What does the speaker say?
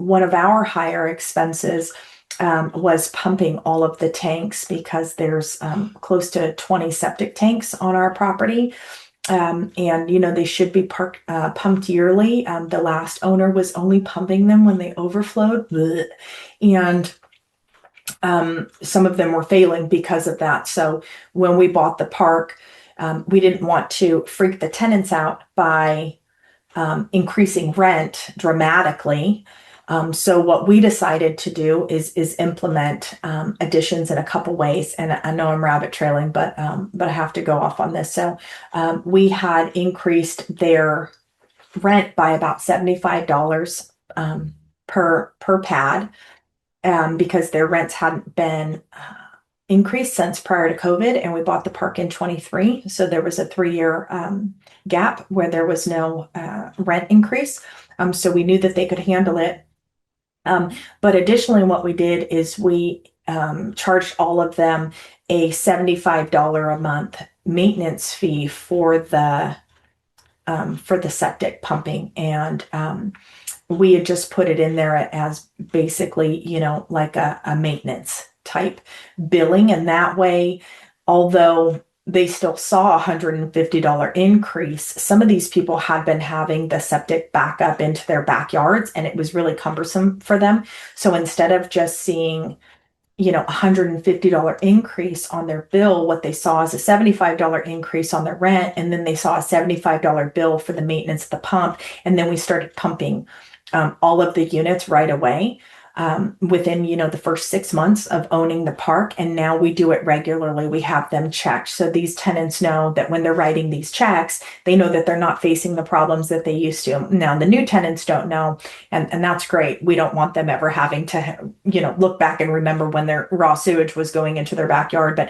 one of our higher expenses was pumping all of the tanks because there's close to 20 septic tanks on our property. And they should be pumped yearly. The last owner was only pumping them when they overflowed. Blech. And some of them were failing because of that. So when we bought the park, we didn't want to freak the tenants out by increasing rent dramatically. So what we decided to do is implement additions in a couple ways. And I know I'm rabbit trailing, but I have to go off on this. So we had increased their rent by about $75 per pad, because their rents hadn't been increased since prior to COVID, and we bought the park in 23. So there was a 3-year gap where there was no rent increase. So we knew that they could handle it. But additionally, what we did is we charged all of them a $75 a month maintenance fee for the septic pumping. And we had just put it in there as basically, like a maintenance type billing. And that way, although they still saw a $150 increase, some of these people had been having the septic back up into their backyards, and it was really cumbersome for them. So instead of just seeing $150 increase on their bill, what they saw is a $75 increase on their rent, and then they saw a $75 bill for the maintenance of the pump. And then we started pumping all of the units right away, within the first 6 months of owning the park. And now we do it regularly. We have them checked, so these tenants know that when they're writing these checks, they know that they're not facing the problems that they used to. Now the new tenants don't know, and that's great. We don't want them ever having to look back and remember when their raw sewage was going into their backyard. But